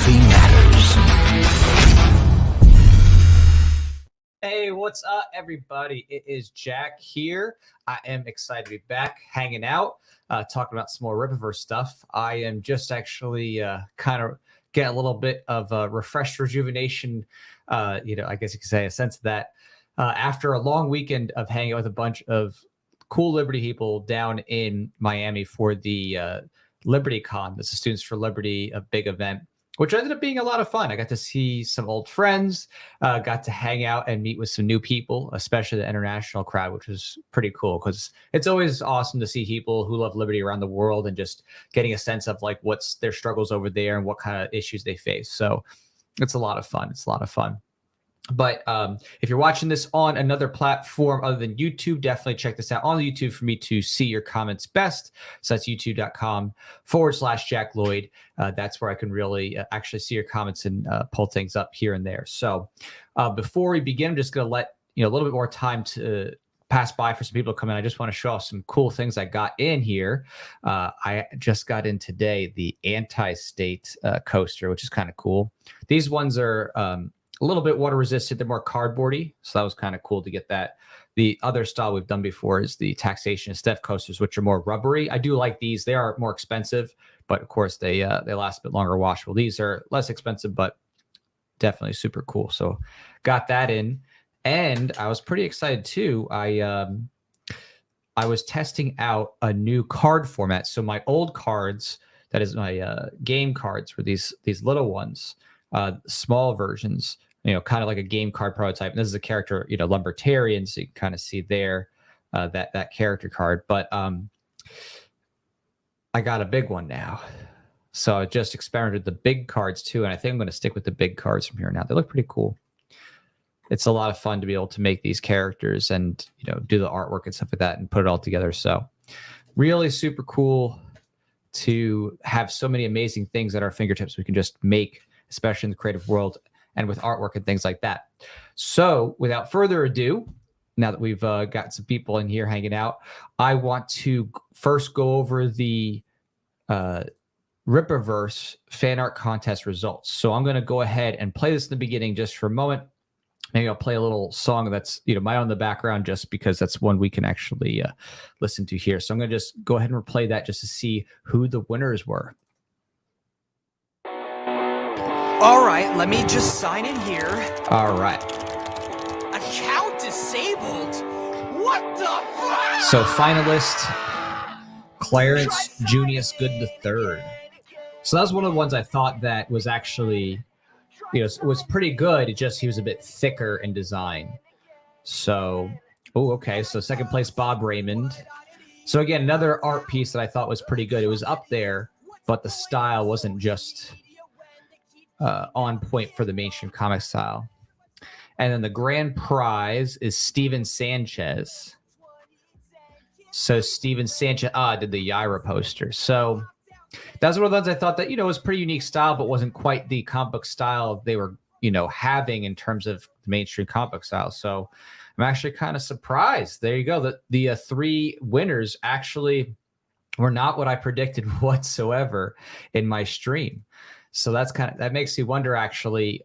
philosophy matters. Hey, what's up, everybody? It is Jack here. I am excited to be back hanging out, talking about some more Rippaverse stuff. I am just actually kind of getting a little bit of refreshed rejuvenation, I guess you could say a sense of that. After a long weekend of hanging out with a bunch of cool Liberty people down in Miami for the Liberty Con, this is Students for Liberty, a big event, which ended up being a lot of fun. I got to see some old friends, got to hang out and meet with some new people, especially the international crowd, which was pretty cool because it's always awesome to see people who love liberty around the world and just getting a sense of like what's their struggles over there and what kind of issues they face. So it's a lot of fun. It's a lot of fun. But if you're watching this on another platform other than YouTube, definitely check this out on YouTube for me to see your comments best. So that's youtube.com/Jack Lloyd. That's where I can really actually see your comments and pull things up here and there. So before we begin, I'm just going to let a little bit more time to pass by for some people to come in. I just want to show off some cool things I got in here. I just got in today the anti-state coaster, which is kind of cool. These ones are a little bit water resistant. They're more cardboardy, so that was kind of cool to get that. The other style we've done before is the taxation of Steph coasters, which are more rubbery. I do like these. They are more expensive, but of course they last a bit longer washable. These are less expensive, but definitely super cool. So got that in, and I was pretty excited too. I was testing out a new card format. So my old cards, that is my game cards, were these little ones, small versions. Kind of like a game card prototype. And this is a character, Lumbertarian, so you can kind of see there that character card. But I got a big one now. So I just experimented with the big cards too, and I think I'm going to stick with the big cards from here now. They look pretty cool. It's a lot of fun to be able to make these characters and do the artwork and stuff like that and put it all together. So really super cool to have so many amazing things at our fingertips we can just make, especially in the creative world and with artwork and things like that. So without further ado, now that we've got some people in here hanging out, I want to first go over the Rippaverse fan art contest results. So I'm going to go ahead and play this in the beginning just for a moment. Maybe I'll play a little song that's my own in the background, just because that's one we can actually listen to here. So I'm going to just go ahead and replay that just to see who the winners were. All right, let me just sign in here. All right. Account disabled? What the fuck? So finalist, Clarence Junius Good III. So that was one of the ones I thought that was actually, was pretty good. It just, he was a bit thicker in design. So, okay. So second place, Bob Raymond. So again, another art piece that I thought was pretty good. It was up there, but the style wasn't just on point for the mainstream comic style. And then the grand prize is Steven Sanchez. So Steven Sanchez did the Yaira poster. So that's one of the ones I thought that was pretty unique style, but wasn't quite the comic book style they were having in terms of the mainstream comic book style. So I'm actually kind of surprised. There you go. The three winners actually were not what I predicted whatsoever in my stream. So that makes you wonder, actually,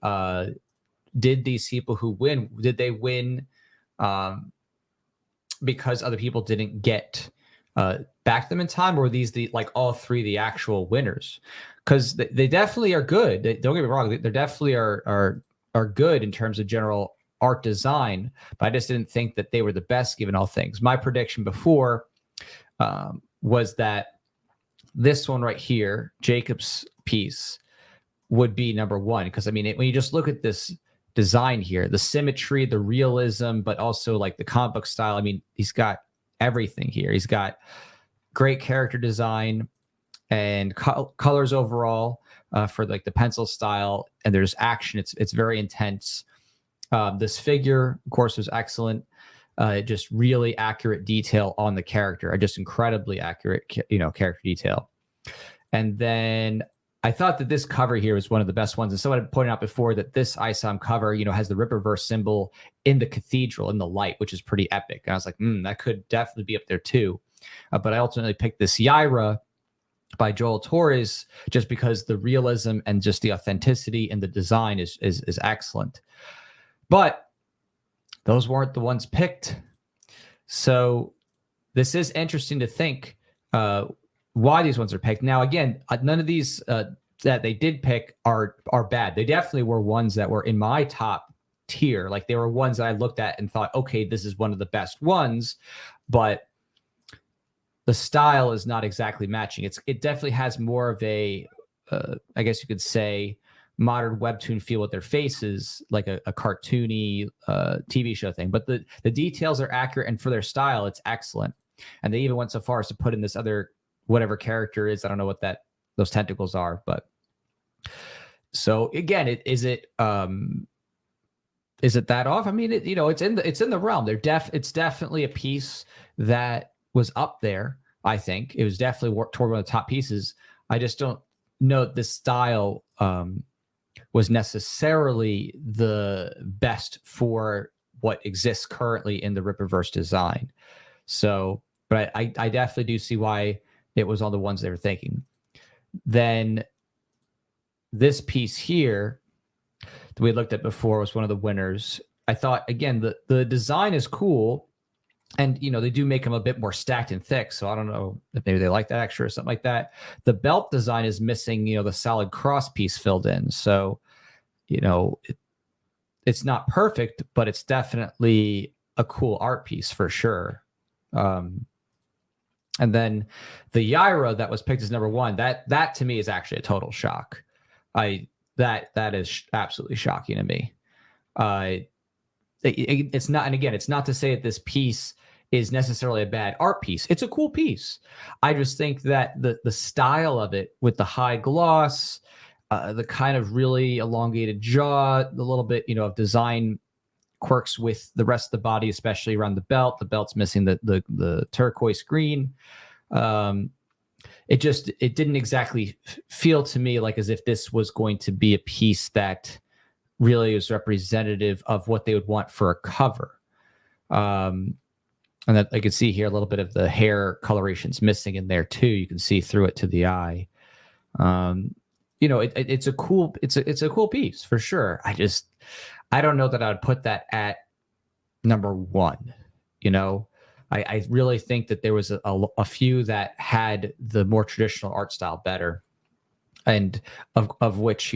did these people who win, did they win because other people didn't get back them in time, or were these all three the actual winners? Because they definitely are good. Don't get me wrong, they definitely are good in terms of general art design, but I just didn't think that they were the best given all things. My prediction before was that this one right here, Jacob's piece, would be number one, because when you just look at this design here, the symmetry, the realism, but also like the comic book style, he's got everything here. He's got great character design and colors overall for like the pencil style, and there's action. It's very intense. This figure, of course, was excellent. Just really accurate detail on the character. Just incredibly accurate, character detail. And then I thought that this cover here was one of the best ones. And someone had pointed out before that this isom cover, has the Rippaverse symbol in the cathedral in the light, which is pretty epic. And I was like, that could definitely be up there too. But I ultimately picked this Yaira by Joel Torres, just because the realism and just the authenticity and the design is excellent. But those weren't the ones picked. So this is interesting to think why these ones are picked. Now, again, none of these that they did pick are bad. They definitely were ones that were in my top tier. Like, they were ones that I looked at and thought, okay, this is one of the best ones, but the style is not exactly matching. It definitely has more of a, I guess you could say, modern webtoon feel with their faces, like a cartoony TV show thing. But the details are accurate, and for their style, it's excellent. And they even went so far as to put in this other whatever character is. I don't know what those tentacles are, but so again, is it that off? I mean, it's in the realm. It's definitely a piece that was up there. I think it was definitely toward one of the top pieces. I just don't know the style was necessarily the best for what exists currently in the Rippaverse design. So, but I definitely do see why it was on the ones they were thinking. Then this piece here that we looked at before was one of the winners. I thought, again, the design is cool, and they do make them a bit more stacked and thick. So I don't know if maybe they like that extra or something like that. The belt design is missing, the solid cross piece filled in. So, it's not perfect, but it's definitely a cool art piece for sure. And then the Yaira that was picked as number one, that to me is actually a total shock. That is absolutely shocking to me. It's not, and again, it's not to say that this piece is necessarily a bad art piece. It's a cool piece. I just think that the style of it, with the high gloss, the kind of really elongated jaw, the little bit, of design quirks with the rest of the body, especially around the belt. The belt's missing the turquoise green. It didn't exactly feel to me like as if this was going to be a piece that really is representative of what they would want for a cover. And that I could see here a little bit of the hair coloration's missing in there too. You can see through it to the eye. It's a cool piece for sure. I don't know that I would put that at number one. I really think that there was a few that had the more traditional art style better, and of which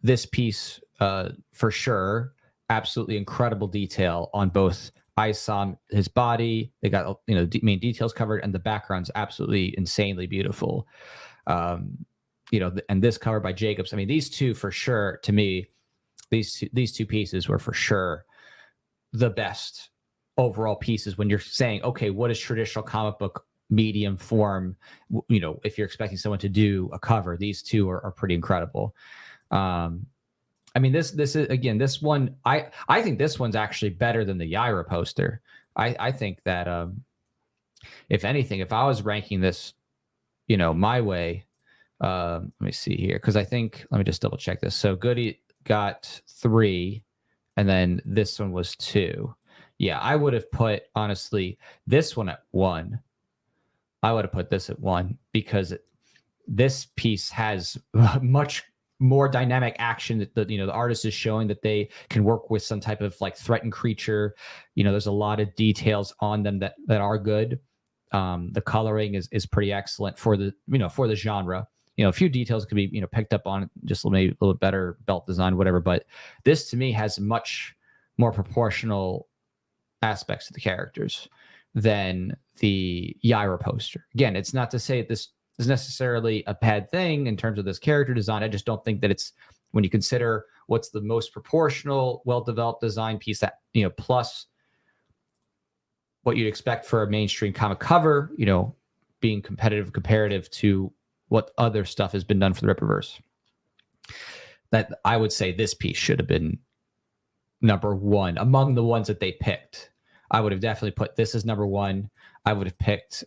this piece for sure, absolutely incredible detail on both isom, his body. They got main details covered, and the background's absolutely insanely beautiful. And this cover by Jacobs. I mean, these two for sure, to me, these two pieces were for sure the best overall pieces when you're saying, okay, what is traditional comic book medium form? If you're expecting someone to do a cover, these two are pretty incredible. I mean, this is, again, this one, I think this one's actually better than the Yaira poster. I think that if anything, if I was ranking this, my way, let me see here, because I think, let me just double check this. So Goody got 3, and then this one was 2. Yeah, I would have put, honestly, this one at 1. I would have put this at 1 because this piece has much more dynamic action. That the artist is showing that they can work with some type of like threatened creature. There's a lot of details on them that are good. The coloring is pretty excellent for the for the genre. A few details could be picked up on, just maybe a little better belt design, whatever. But this to me has much more proportional aspects to the characters than the Yaira poster. Again, it's not to say this is necessarily a bad thing in terms of this character design. I just don't think that it's, when you consider what's the most proportional, well-developed design piece, that plus what you'd expect for a mainstream comic cover, being comparative to what other stuff has been done for the Rippaverse, that I would say this piece should have been number 1 among the ones that they picked. I would have definitely put this as number 1. I would have picked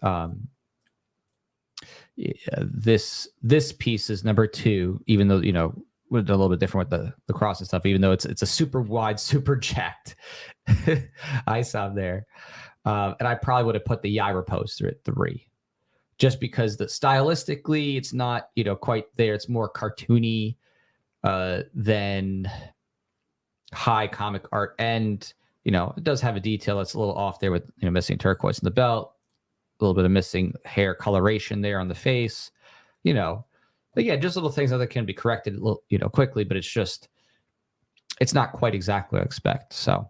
this piece is number 2, even though we're a little bit different with the cross and stuff, even though it's a super wide, super jacked isom there. And I probably would have put the Yaira poster at 3. just because the stylistically it's not, quite there. It's more cartoony than high comic art. And, it does have a detail that's a little off there with, missing turquoise in the belt, a little bit of missing hair coloration there on the face, but yeah, just little things that can be corrected a little, quickly, but it's not quite exactly what I expect. So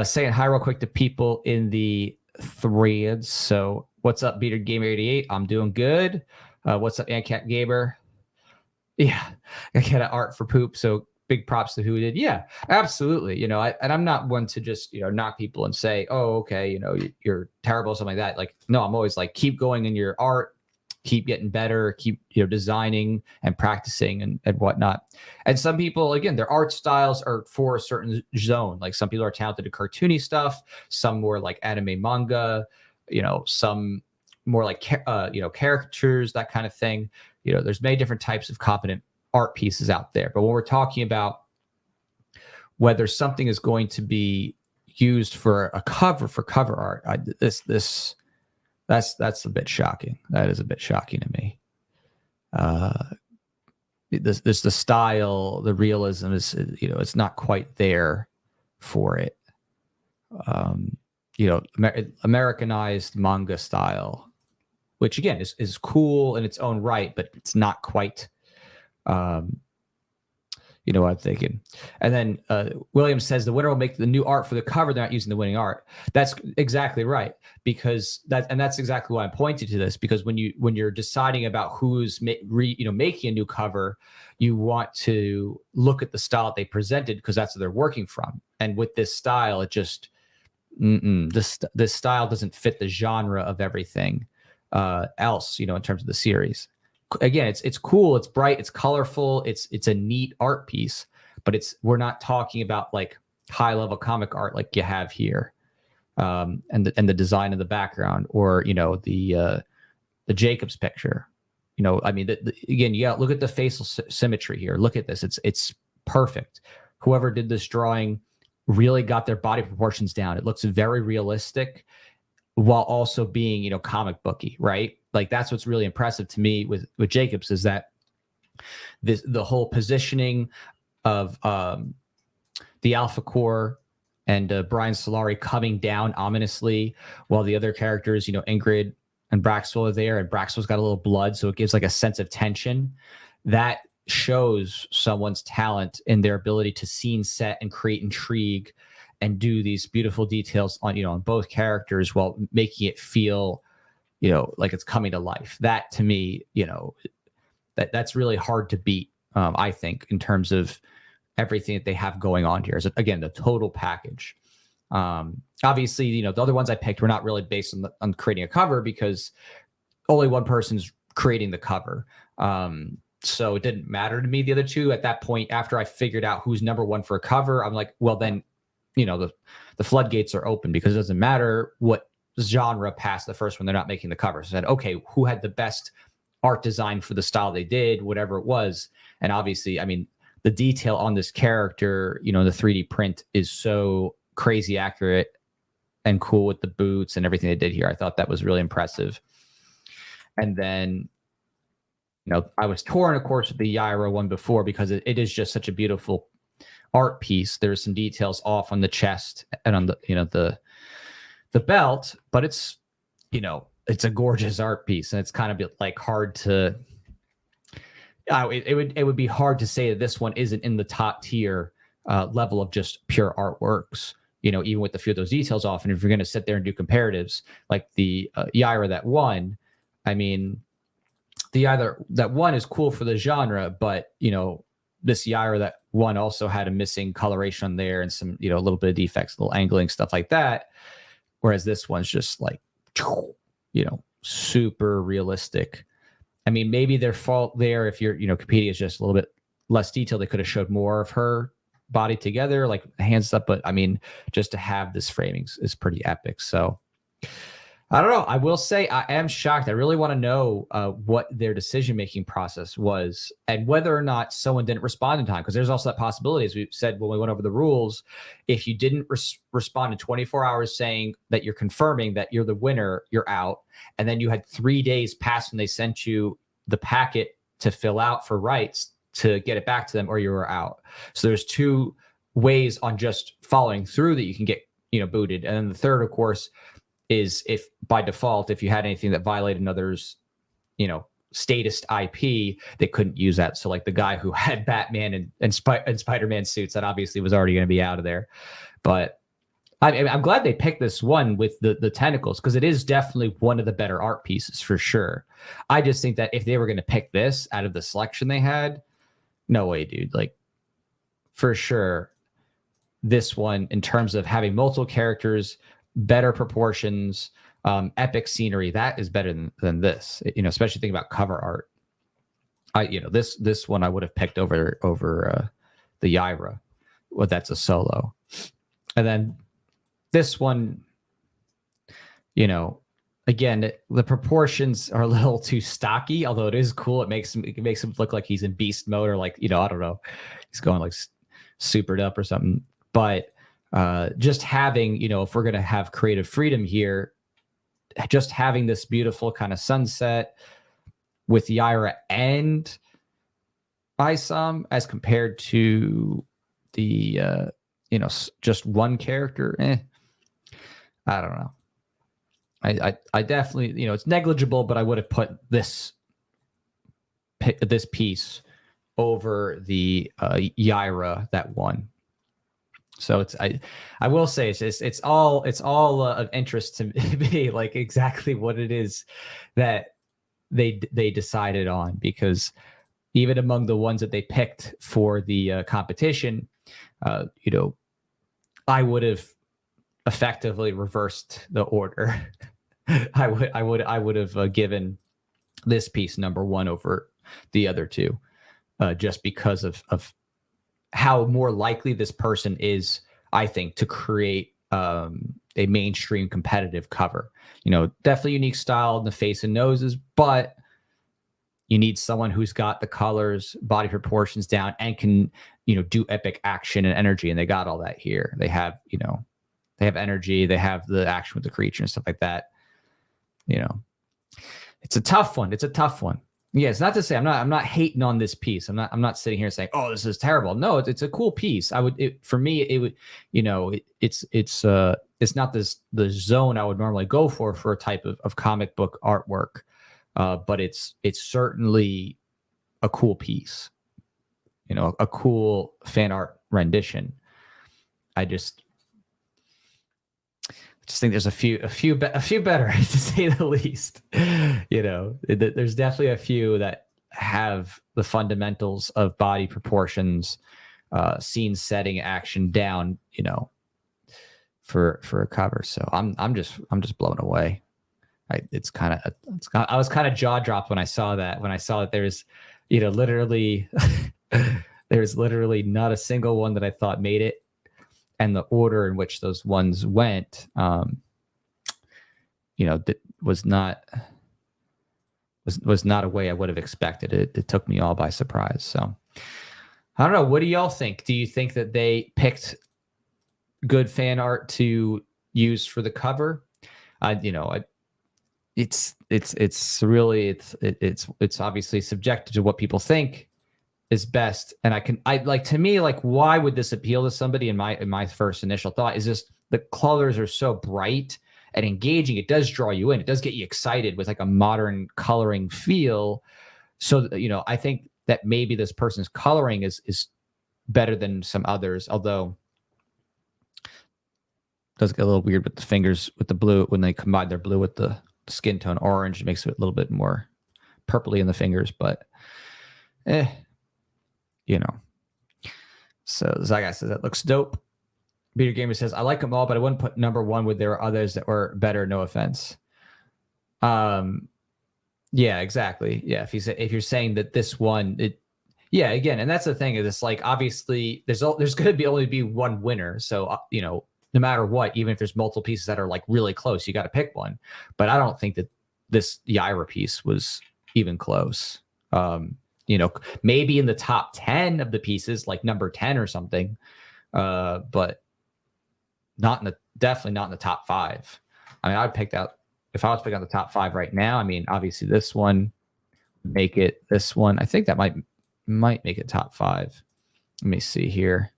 saying hi real quick to people in the threads. So what's up, Bearded Gamer 88? I'm doing good. What's up, Ancat Gamer? Yeah, I got an art for poop. So big props to who did. Yeah, absolutely. And I'm not one to just, knock people and say, oh, okay, you're terrible, something like that. Like, no, I'm always like, keep going in your art, keep getting better, keep, designing and practicing and whatnot. And some people, again, their art styles are for a certain zone. Like some people are talented at cartoony stuff, some more like anime manga, some more like, caricatures, that kind of thing. There's many different types of competent art pieces out there. But when we're talking about whether something is going to be used for a cover, for cover art, that's a bit shocking. That is a bit shocking to me. The style, the realism is, it's not quite there for it. Americanized manga style, which again is cool in its own right, but it's not quite, what I'm thinking. And then William says the winner will make the new art for the cover. They're not using the winning art. That's exactly right, because that's exactly why I'm pointing to this, because when you're deciding about who's making a new cover, you want to look at the style that they presented, because that's what they're working from. And with this style, it just this style doesn't fit the genre of everything else, in terms of the series. Again, it's cool, it's bright, it's colorful, it's a neat art piece, but we're not talking about like high level comic art like you have here, and the design of the background, or the Jacobs picture. Again, you got to look at the facial symmetry here. Look at this; it's perfect. Whoever did this drawing really got their body proportions down. It looks very realistic, while also being, comic booky, right? Like that's what's really impressive to me with Jacobs, is that the whole positioning of the Alpha Core and Brian Solari coming down ominously, while the other characters, Ingrid and Braxwell are there, and Braxwell's got a little blood, so it gives like a sense of tension. That shows someone's talent in their ability to scene set and create intrigue and do these beautiful details on, on both characters, while making it feel, like it's coming to life. That to me, that's really hard to beat, I think, in terms of everything that they have going on here. Is, again, the total package. Obviously, the other ones I picked were not really based on creating a cover, because only one person's creating the cover. So it didn't matter to me, the other two. At that point, after I figured out who's number one for a cover, I'm like, well, then, the floodgates are open, because it doesn't matter what genre past the first one, they're not making the cover. So I said, okay, who had the best art design for the style they did, whatever it was. And obviously, the detail on this character, the 3D print is so crazy accurate and cool with the boots and everything they did here. I thought that was really impressive. And then, I was torn, of course, with the Yaira one before, because it is just such a beautiful art piece. There's some details off on the chest and on the belt, but it's a gorgeous art piece, and it's kind of like hard to. It would be hard to say that this one isn't in the top tier level of just pure artworks. Even with a few of those details off, and if you're going to sit there and do comparatives, like the Yaira that won, the Yaira that won is cool for the genre, but this Yaira that won also had a missing coloration on there, and some a little bit of defects, little angling, stuff like that. Whereas this one's just like, super realistic. Maybe their fault there, if you're, competing, is just a little bit less detail. They could have showed more of her body together, like hands up. But just to have this framing is pretty epic. So I don't know. I will say I am shocked. I really want to know what their decision-making process was and whether or not someone didn't respond in time. Because there's also that possibility, as we said when we went over the rules, if you didn't respond in 24 hours saying that you're confirming that you're the winner, you're out. And then you had 3 days past when they sent you the packet to fill out for rights to get it back to them, or you were out. So there's two ways on just following through that you can get, booted. And then the third, of course, is if by default, if you had anything that violated another's, statist IP, they couldn't use that. So like the guy who had Batman and Spider-Man suits, that obviously was already going to be out of there. But I'm glad they picked this one with the tentacles, because it is definitely one of the better art pieces for sure. I just think that if they were going to pick this out of the selection they had, no way, dude. Like, for sure, this one, in terms of having multiple characters, better proportions, epic scenery, that is better than this. Especially thinking about cover art. This one I would have picked over the Yaira. Well, that's a solo, and then this one, again, the proportions are a little too stocky, although it is cool. It makes him look like he's in beast mode, or like, I don't know, he's going like supered up or something. But just having, if we're going to have creative freedom here, just having this beautiful kind of sunset with Yaira and isom as compared to the, just one character, I don't know. I definitely, it's negligible, but I would have put this piece over the Yaira that won. So I will say it's all of interest to me, like exactly what it is that they decided on, because even among the ones that they picked for the competition, I would have effectively reversed the order. I would have given this piece number one over the other two, just because of how more likely this person is, I think, to create a mainstream competitive cover. Definitely unique style in the face and noses, but you need someone who's got the colors, body proportions down, and can, do epic action and energy. And they got all that here. They have, they have energy, they have the action with the creature and stuff like that. It's a tough one. Yeah, it's not to say I'm not hating on this piece. I'm not sitting here saying, oh, this is terrible. No, it's a cool piece. For me, it would, it's not the zone I would normally go for a type of comic book artwork. But it's certainly a cool piece, a cool fan art rendition. I just think there's a few better, to say the least. There's definitely a few that have the fundamentals of body proportions, scene setting, action down, for a cover. So I'm just blown away. I was kind of jaw dropped when I saw that there's, literally there's literally not a single one that I thought made it. And the order in which those ones went, was not a way I would have expected it. It took me all by surprise. So I don't know. What do y'all think? Do you think that they picked good fan art to use for the cover? It's obviously subjective to what people think is best. And to me, why would this appeal to somebody? In my first initial thought is just the colors are so bright and engaging. It does draw you in. It does get you excited with like a modern coloring feel. So, I think that maybe this person's coloring is better than some others, although it does get a little weird with the fingers, with the blue, when they combine their blue with the skin tone orange, it makes it a little bit more purpley in the fingers, but So Zygai says that looks dope. Beater Gamer says, I like them all, but I wouldn't put number one when there were others that were better. No offense. Yeah, exactly. Yeah, if you're saying that this one, again, and that's the thing is, it's like, obviously there's going to only be one winner. So no matter what, even if there's multiple pieces that are like really close, you got to pick one. But I don't think that this Yaira piece was even close. Maybe in the top 10 of the pieces, like number 10 or something, but definitely not in the top 5. I mean, I'd pick out, if I was picking out the top 5 right now, I mean, obviously this one, make it this one. I think that might make it top 5. Let me see here.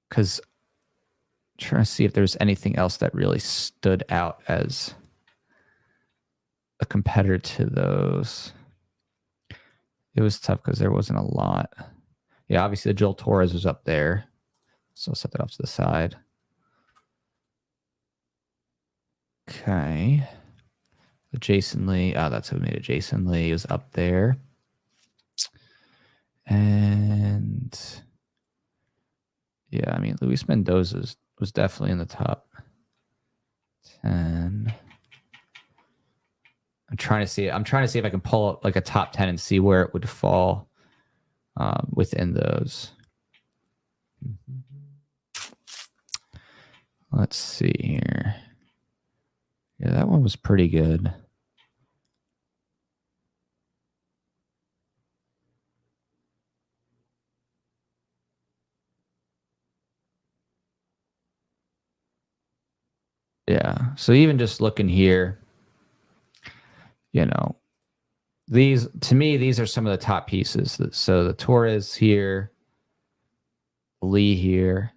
Because trying to see if there's anything else that really stood out as a competitor to those. It was tough because there wasn't a lot. Yeah, obviously the Joel Torres was up there. So I'll set that off to the side. Okay. Jason Lee. Oh, that's who made it. Jason Lee is up there. And yeah, I mean, Luis Mendoza was definitely in the top 10. I'm trying to see if I can pull up like a top 10 and see where it would fall within those. Let's see here. Yeah, that one was pretty good. Yeah. So even just looking here, these are some of the top pieces. So the Torres here, Lee here,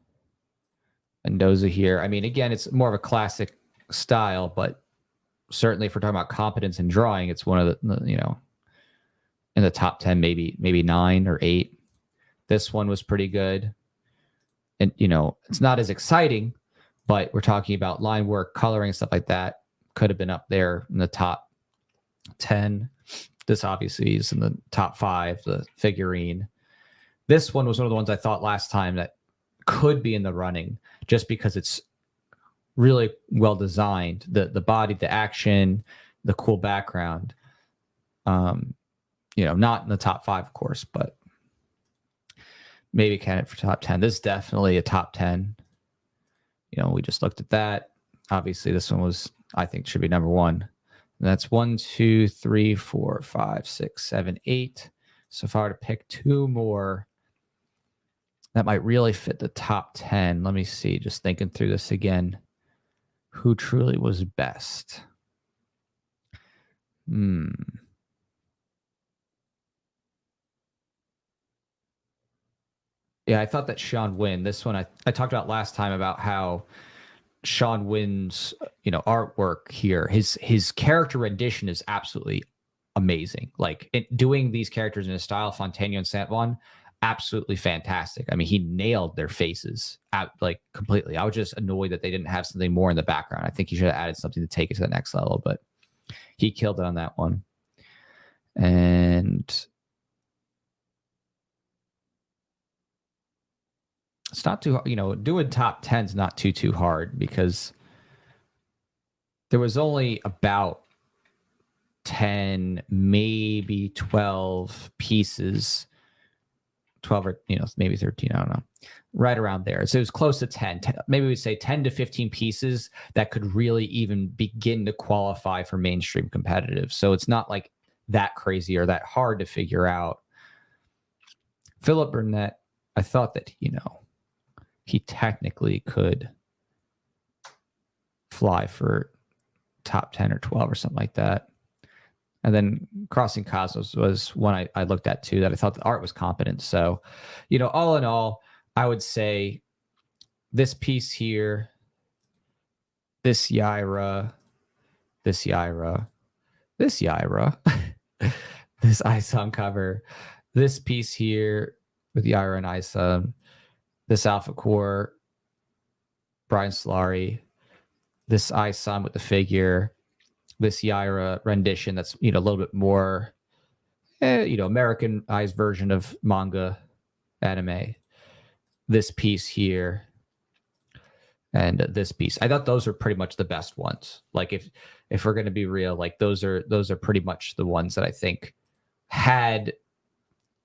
Mendoza here. I mean, again, it's more of a classic style, but certainly if we're talking about competence in drawing, it's one of the, in the top 10, maybe 9 or 8. This one was pretty good. And, it's not as exciting, but we're talking about line work, coloring, stuff like that. Could have been up there in the top 10. This obviously is in the top 5, the figurine. This one was one of the ones I thought last time that could be in the running just because it's really well designed. The body, the action, the cool background. Not in the top 5, of course, but maybe candidate for top 10. This is definitely a top 10. We just looked at that. Obviously, this one I think should be number 1. And that's 1, 2, 3, 4, 5, 6, 7, 8. So if I were to pick 2 more, that might really fit the top 10. Let me see. Just thinking through this again. Who truly was best? Yeah, I thought that Sean Wynn, this one I talked about last time about how Sean Wynn's artwork here, his character rendition is absolutely amazing. Like doing these characters in a style, Fontano and Santvon, absolutely fantastic. I mean, he nailed their faces like completely. I was just annoyed that they didn't have something more in the background. I think he should have added something to take it to the next level, but he killed it on that one. And it's not too, doing top 10 is not too hard because there was only about 10, maybe 12 pieces, 12 or, maybe 13, I don't know, right around there. So it was close to 10, maybe we'd say 10 to 15 pieces that could really even begin to qualify for mainstream competitive. So it's not like that crazy or that hard to figure out. Philip Burnett, I thought that, he technically could fly for top 10 or 12 or something like that. And then Crossing Cosmos was one I looked at too, that I thought the art was competent. So, all in all, I would say this piece here, this Yaira, this isom cover, this piece here with Yaira and isom, this Alpha Core, Brian Solari, this isom with the figure, this Yaira rendition that's a little bit more Americanized version of manga anime, this piece here, and this piece. I thought those were pretty much the best ones. Like if we're going to be real, like those are pretty much the ones that I think had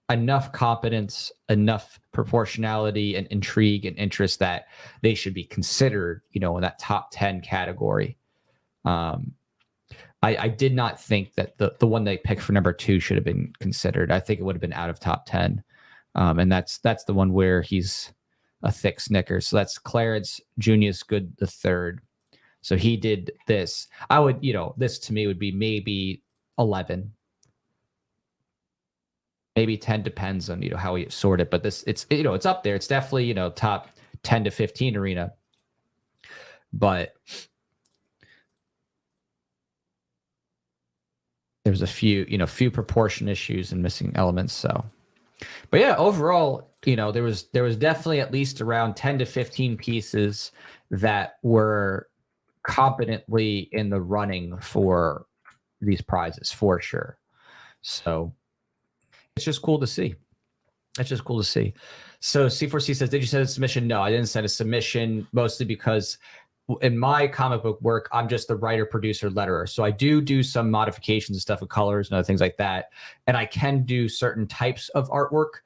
enough competence, enough proportionality and intrigue and interest that they should be considered, in that top 10 category. I did not think that the one they picked for number 2 should have been considered. I think it would have been out of top 10. And that's the one where he's a thick Snicker. So that's Clarence Junius Good the third. So he did this. I would, this to me would be maybe 11, maybe 10, depends on, how you sort it. But this, it's up there. It's definitely, top 10 to 15 arena. But there's a few proportion issues and missing elements. So, but yeah, overall, there was definitely at least around 10 to 15 pieces that were competently in the running for these prizes for sure. So it's just cool to see. So C4C says, did you send a submission? No, I didn't send a submission, mostly because in my comic book work, I'm just the writer, producer, letterer. So I do some modifications and stuff with colors and other things like that. And I can do certain types of artwork,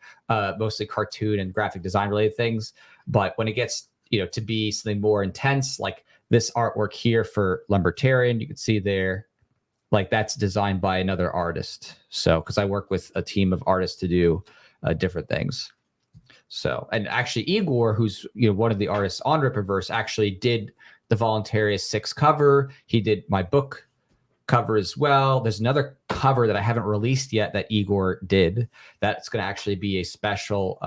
mostly cartoon and graphic design related things. But when it gets, to be something more intense, like this artwork here for Lumbertarian, you can see there, like that's designed by another artist. So, because I work with a team of artists to do different things. So, and actually Igor, who's one of the artists on Rippaverse, actually did the Voluntarius 6 cover. He did my book cover as well. There's another cover that I haven't released yet that Igor did. That's going to actually be a special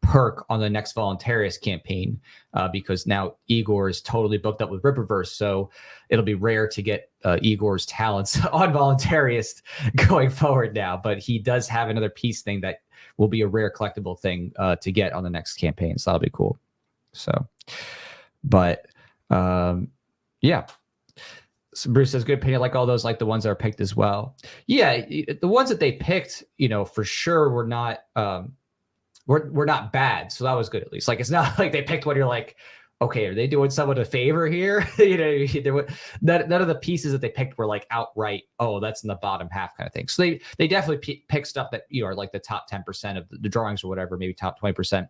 perk on the next Voluntarius campaign because now Igor is totally booked up with Rippaverse. So it'll be rare to get Igor's talents on Voluntarius going forward now. But he does have another piece thing that will be a rare collectible thing to get on the next campaign. So that'll be cool. So, but yeah. So Bruce says, good opinion. Like all those, like the ones that are picked as well. Yeah, the ones that they picked, for sure were not were not bad. So that was good at least. Like it's not like they picked one. You're like, okay, are they doing someone a favor here? None of the pieces that they picked were like outright, oh, that's in the bottom half kind of thing. So they definitely picked stuff that are like the top 10% of the drawings or whatever, maybe top 20%.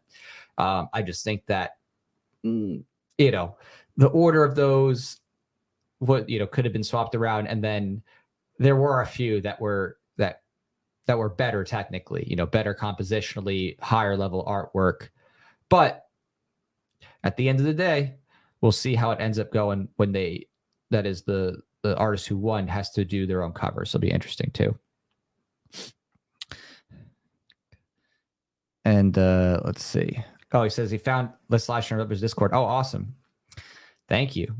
I just think that the order of those could have been swapped around, and then there were a few that were better technically, better compositionally, higher level artwork. But at the end of the day, we'll see how it ends up going when the artist who won has to do their own cover. So it'll be interesting too. And let's see. Oh, he says he found Let's Slash on Rippaverse Discord. Oh, awesome. Thank you.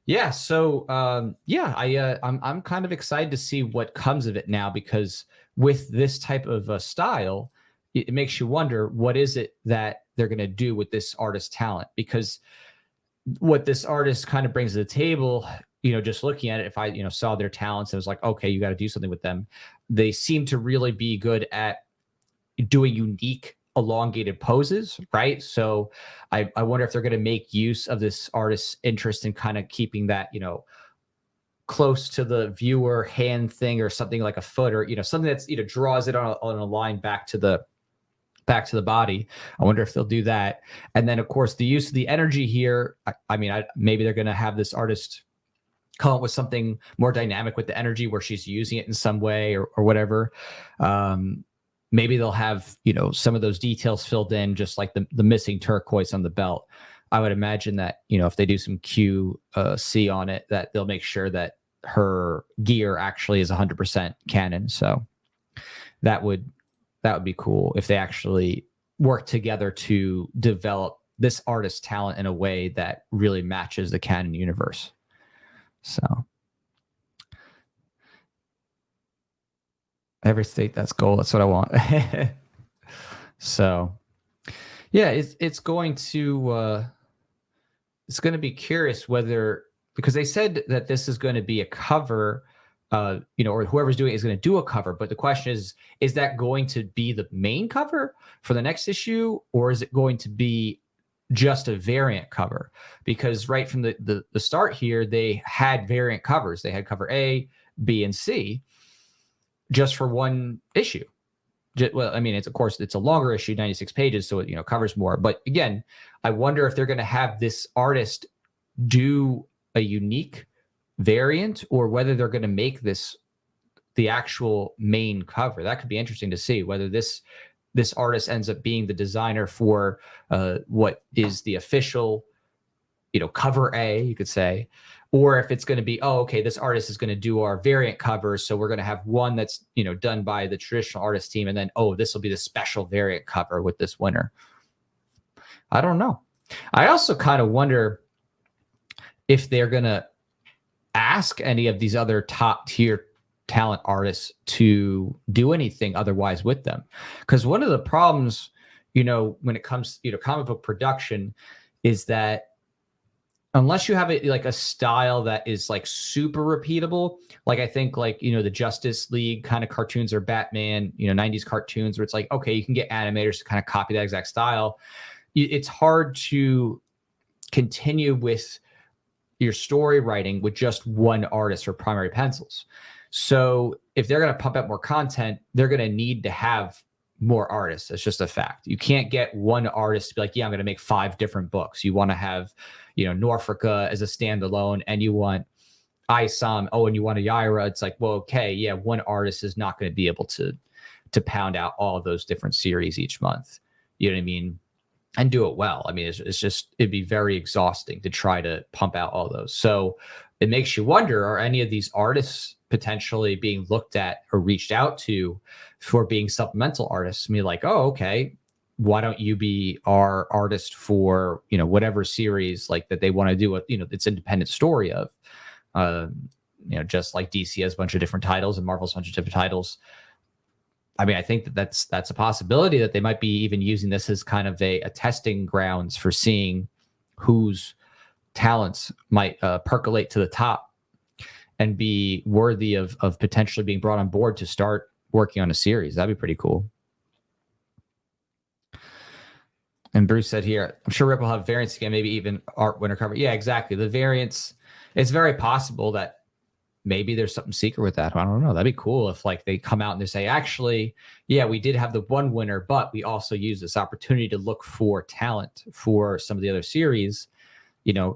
Yeah. So I'm kind of excited to see what comes of it now, because with this type of style, it makes you wonder, what is it that they're going to do with this artist's talent? Because what this artist kind of brings to the table, just looking at it, if I, saw their talents, it was like, okay, you got to do something with them. They seem to really be good at doing unique elongated poses, right? So I wonder if they're going to make use of this artist's interest in kind of keeping that, close to the viewer hand thing, or something like a foot, or something that's draws it on a line back to the body. I wonder if they'll do that. And then of course the use of the energy here, maybe they're going to have this artist come up with something more dynamic with the energy, where she's using it in some way or whatever. Maybe they'll have some of those details filled in, just like the missing turquoise on the belt. I would imagine that if they do some QC on it, that they'll make sure that her gear actually is 100% canon. So that would be cool if they actually work together to develop this artist's talent in a way that really matches the canon universe. So every state, that's goal. That's what I want. So yeah, it's going to be curious whether, because they said that this is going to be a cover, or whoever's doing it is going to do a cover. But the question is that going to be the main cover for the next issue, or is it going to be just a variant cover? Because right from the start here, they had variant covers. They had cover A, B, and C just for one issue. Well, I mean, it's of course it's a longer issue, 96 pages, so it covers more. But again, I wonder if they're going to have this artist do a unique variant, or whether they're going to make this the actual main cover. That could be interesting to see whether this artist ends up being the designer for what is the official, cover A, you could say, or if it's going to be, oh, okay, this artist is going to do our variant covers, so we're going to have one that's done by the traditional artist team, and then this will be the special variant cover with this winner. I don't know. I also kind of wonder if they're going to ask any of these other top tier talent artists to do anything otherwise with them, because one of the problems when it comes comic book production is that unless you have a style that is like super repeatable, like I think the Justice League kind of cartoons or Batman 90s cartoons, where it's like, okay, you can get animators to kind of copy that exact style. It's hard to continue with your story writing with just one artist or primary pencils. So if they're going to pump out more content, they're going to need to have more artists. It's just a fact. You can't get one artist to be like, yeah, I'm going to make 5 different books. You want to have, Norfolka as a standalone, and you want isom, and you want a yaira. It's like, well, okay, yeah, one artist is not going to be able to pound out all of those different series each month. You know what I mean? And do it well. I mean, it'd be very exhausting to try to pump out all those. So it makes you wonder, are any of these artists potentially being looked at or reached out to for being supplemental artists? I mean, like, oh, okay, why don't you be our artist for, whatever series like that they want to do its independent story of, just like DC has a bunch of different titles and Marvel's a bunch of different titles. I mean, I think that's a possibility that they might be even using this as kind of a testing grounds for seeing whose talents might percolate to the top and be worthy of potentially being brought on board to start working on a series. That'd be pretty cool. And Bruce said here, I'm sure Rip will have variants again, maybe even art winner cover. Yeah, exactly. The variants, it's very possible that maybe there's something secret with that. I don't know. That'd be cool if they come out and they say, actually, yeah, we did have the one winner, but we also use this opportunity to look for talent for some of the other series,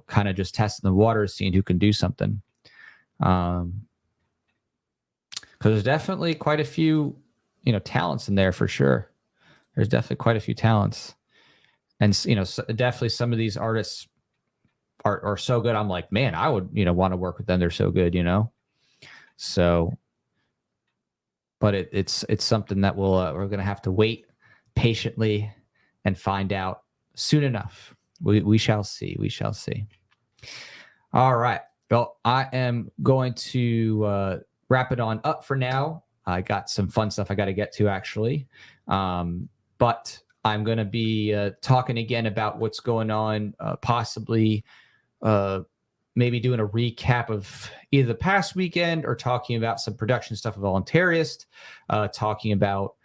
kind of just testing the waters, seeing who can do something. Because there's definitely quite a few, talents in there for sure. There's definitely quite a few talents. And, definitely some of these artists are so good. I'm like, man, I would, want to work with them. They're so good, So, but it's something that we're going to have to wait patiently and find out soon enough. We shall see. We shall see. All right. Well, I am going to wrap it on up for now. I got some fun stuff I got to get to, actually. But I'm going to be talking again about what's going on, possibly maybe doing a recap of either the past weekend or talking about some production stuff of Voluntarist, talking about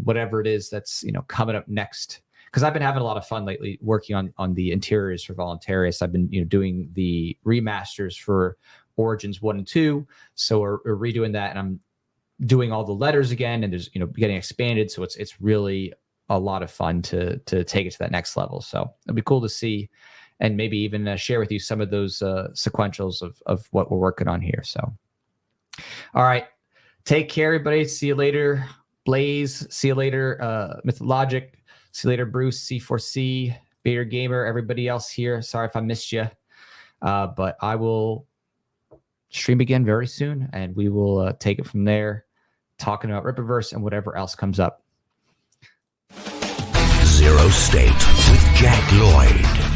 whatever it is that's coming up next. Because I've been having a lot of fun lately working on the interiors for Voluntarist. I've been doing the remasters for Origins 1 and 2, so we're redoing that, and I'm doing all the letters again, and there's getting expanded, so it's really a lot of fun to take it to that next level. So it'll be cool to see, and maybe even share with you some of those sequentials of what we're working on here. So, all right, take care, everybody. See you later, Blaze. See you later, Mythologic. See you later, Bruce, C4C, Bader Gamer, everybody else here. Sorry if I missed you, but I will stream again very soon, and we will take it from there, talking about Rippaverse and whatever else comes up. Zero State with Jack Lloyd.